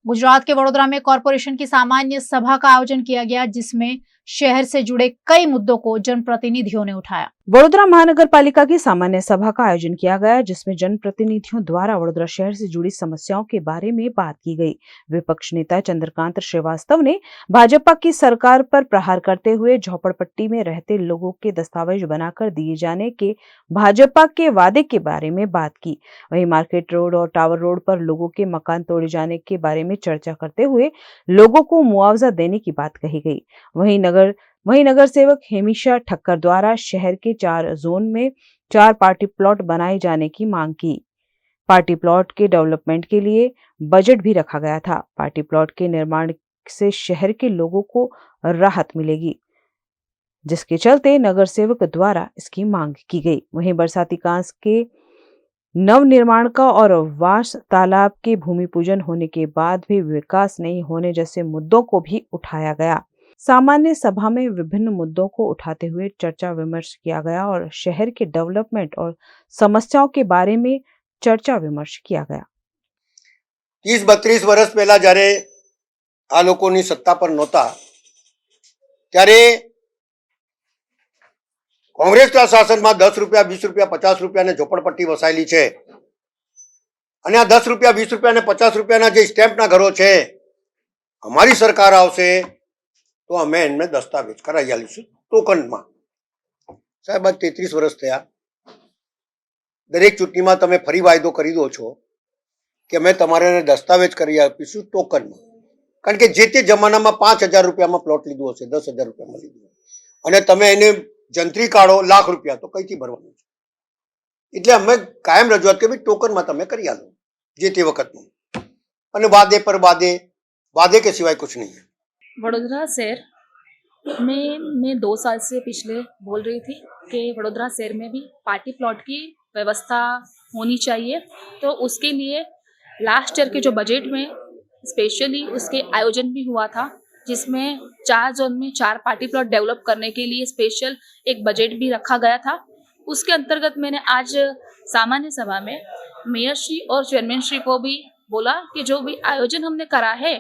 गुजरात के वडोदरा में कॉरपोरेशन की सामान्य सभा का आयोजन किया गया, जिसमें शहर से जुड़े कई मुद्दों को जनप्रतिनिधियों ने उठाया। वडोदरा महानगर पालिका की सामान्य सभा का आयोजन किया गया, जिसमें जनप्रतिनिधियों द्वारा वडोदरा शहर से जुड़ी समस्याओं के बारे में बात की गई। विपक्ष नेता चंद्रकांत श्रीवास्तव ने भाजपा की सरकार पर प्रहार करते हुए झोपड़पट्टी में रहते लोगों के दस्तावेज बनाकर दिए जाने के भाजपा के वादे के बारे में बात की। वहीं मार्केट रोड और टावर रोड पर लोगों के मकान तोड़े जाने के बारे में चर्चा करते हुए लोगों को मुआवजा देने की बात कही गई। वहीं नगर सेवक हेमिशा ठक्कर द्वारा शहर के 4 जोन में 4 पार्टी प्लॉट बनाए जाने की मांग की। पार्टी प्लॉट के डेवलपमेंट के लिए बजट भी रखा गया था। पार्टी प्लॉट के निर्माण से शहर के लोगों को राहत मिलेगी, जिसके चलते नगर सेवक द्वारा इसकी मांग की गई। वहीं बरसाती कांस के नव निर्माण का और वास तालाब के भूमि पूजन होने के बाद भी विकास नहीं होने जैसे मुद्दों को भी उठाया गया। सामान्य सभा में विभिन्न मुद्दों को उठाते हुए चर्चा विमर्श किया गया और शहर के डेवलपमेंट और समस्याओं के बारे में चर्चा विमर्श किया गया। 30-32 વર્ષ પહેલા જ્યારે આ લોકોની સત્તા પર નહોતા ત્યારે કોંગ્રેસના શાસનમાં 10 રૂપિયા 20 રૂપિયા 50 રૂપિયાને ઝોપડપટ્ટી વસાયેલી છે અને આ 10 રૂપિયા 20 રૂપિયા અને 50 રૂપિયાના જે સ્ટેમ્પના ઘરો છે, અમારી સરકાર આવશે તો અમે એમને દસ્તાવેજ કરાવી આલીશું ટોકનમાં। સાહેબ, 33 વર્ષ થયા, દરેક ચૂંટણીમાં તમે ફરી વાયદો કરી દો છો કે અમે તમારે દસ્તાવેજ કરી આપીશું ટોકનમાં, કારણ કે જે તે જમાનામાં 5,000 રૂપિયામાં પ્લોટ લીધું હશે, 10,000 રૂપિયામાં લીધું અને તમે એને જંત્રી કાઢો લાખ રૂપિયા, તો કઈથી ભરવાનું છે? એટલે અમે કાયમ રજૂઆત કરી ટોકનમાં તમે કરી આલો જે તે વખતનું, અને વાદે પર વાદે के सिवाय कुछ नहीं है। वडोदरा शहर में मैं 2 साल से पिछले बोल रही थी कि वडोदरा शहर में भी पार्टी प्लॉट की व्यवस्था होनी चाहिए। तो उसके लिए लास्ट ईयर के जो बजट में स्पेशली उसके आयोजन भी हुआ था, जिसमें 4 जोन में 4 पार्टी प्लॉट डेवलप करने के लिए स्पेशल एक बजट भी रखा गया था। उसके अंतर्गत मैंने आज सामान्य सभा में मेयर श्री और चेयरमैन श्री को भी बोला कि जो भी आयोजन हमने करा है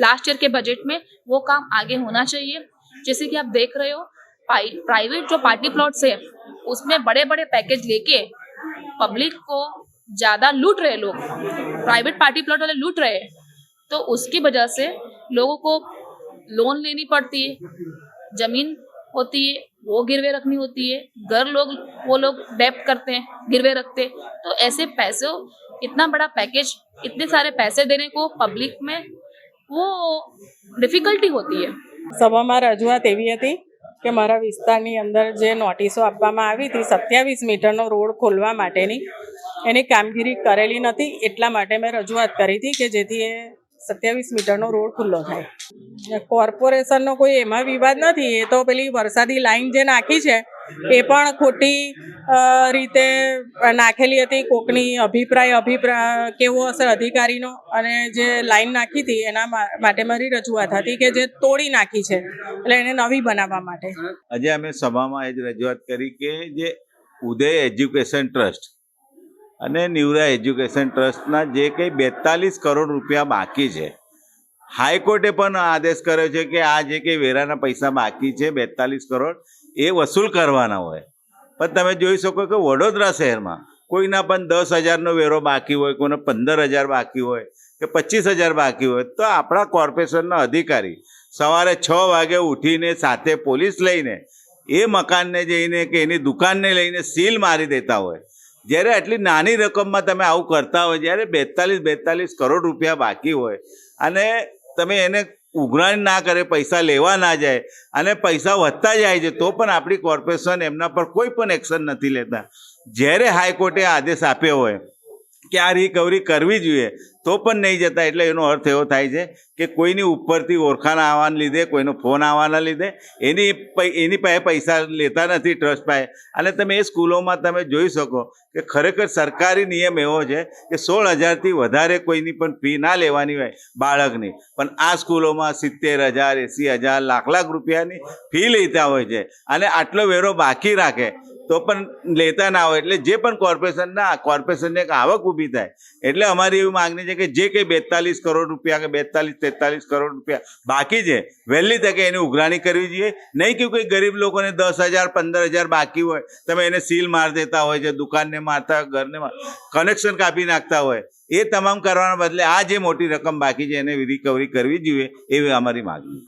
लास्ट ईयर के बजट में, वो काम आगे होना चाहिए। जैसे कि आप देख रहे हो, प्राइवेट जो पार्टी प्लॉट्स है उसमें बड़े बड़े पैकेज लेके पब्लिक को ज़्यादा लूट रहे लोग, प्राइवेट पार्टी प्लॉट वाले लूट रहे हैं। तो उसकी वजह से लोगों को लोन लेनी पड़ती है, ज़मीन होती है वो गिरवे रखनी होती है, घर वो लोग डेप्ट करते हैं, गिरवे रखते। तो ऐसे पैसों, इतना बड़ा पैकेज, इतने सारे पैसे देने को पब्लिक में वो ડિફિકલ્ટી હોતી है। સભામાં રજૂઆત એવી હતી કે મારા વિસ્તારની અંદર જે નોટિસો આપવામાં આવી હતી 27 મીટરનો રોડ ખોલવા માટેની, એની કામગીરી કરેલી નથી, એટલા માટે મેં રજૂઆત કરી હતી કે જેથી એ 27 મીટરનો રોડ ખુલ્લો થાય। કોર્પોરેશનનો કોઈ એમાં વિવાદ નથી, એ તો પેલી વરસાદી લાઈન જે નાખી છે એ પણ ખોટી રીતે નાખેલી હતી। કોકની અભિપ્રાય કેવો હશે અધિકારીનો, અને જે લાઈન નાખી હતી એના માટે મારી રજૂઆત હતી કે જે તોડી નાખી છે એટલે એને નવી બનાવવા માટે। આજે અમે સભામાં એ જ રજૂઆત કરી કે જે ઉદય એજ્યુકેશન ટ્રસ્ટ અને નિવરા એજ્યુકેશન ટ્રસ્ટના જે કંઈ 42 કરોડ રૂપિયા બાકી છે, હાઈકોર્ટે પણ આદેશ કર્યો છે કે આ જે કંઈ વેરાના પૈસા બાકી છે 42 કરોડ એ વસૂલ કરવાના હોય। પણ તમે જોઈ શકો કે વડોદરા શહેરમાં કોઈના પણ 10,000નો વેરો બાકી હોય, કોઈને 15,000 બાકી હોય કે 25,000 બાકી હોય, તો આપણા કોર્પોરેશનના અધિકારી સવારે 6 વાગે ઉઠીને સાથે પોલીસ લઈને એ મકાનને જઈને કે એની દુકાનને લઈને સીલ મારી દેતા હોય। જ્યારે આટલી નાની રકમમાં તમે આવું કરતા હોય, જ્યારે 42 કરોડ રૂપિયા બાકી હોય અને તમે એને ઉઘરાણી ના કરે, પૈસા લેવા ના જાય અને પૈસા વધતા જાય છે, તો પણ આપણી કોર્પોરેશન એમના પર કોઈ પણ એક્શન નથી લેતા। જ્યારે હાઈકોર્ટે આદેશ આપ્યો હોય કે આ રિકવરી કરવી જોઈએ તો પણ નહીં જતા, એટલે એનો અર્થ એવો થાય છે કે કોઈની ઉપરથી ઓળખાણ આવવાના લીધે, કોઈનો ફોન આવવાના લીધે એની પાસે પૈસા લેતા નથી ટ્રસ્ટ પાસે। અને તમે એ સ્કૂલોમાં તમે જોઈ શકો કે ખરેખર સરકારી નિયમ એવો છે કે 16,000થી વધારે કોઈની પણ ફી ના લેવાની હોય બાળકની, પણ આ સ્કૂલોમાં 70,000, 80,000, લાખ રૂપિયાની ફી લેતા હોય છે અને આટલો વેરો બાકી રાખે તો પણ લેતા ના હોય। એટલે જે પણ કોર્પોરેશનને એક આવક ઊભી થાય, એટલે અમારી એવી માગણી છે છે કે જે કંઈ 42 કરોડ રૂપિયા કે 42-43 કરોડ રૂપિયા બાકી છે વહેલી તકે એની ઉઘરાણી કરવી જોઈએ. નહીં કે કોઈ ગરીબ લોકોને 10,000 15,000 બાકી હોય, તમે એને સીલ મારી દેતા હોય છે, દુકાનને મારતા હોય, ઘરને કનેક્શન કાપી નાખતા હોય, એ તમામ કરવાના બદલે આ જે મોટી રકમ બાકી છે એને રિકવરી કરવી જોઈએ એવી અમારી માગણી.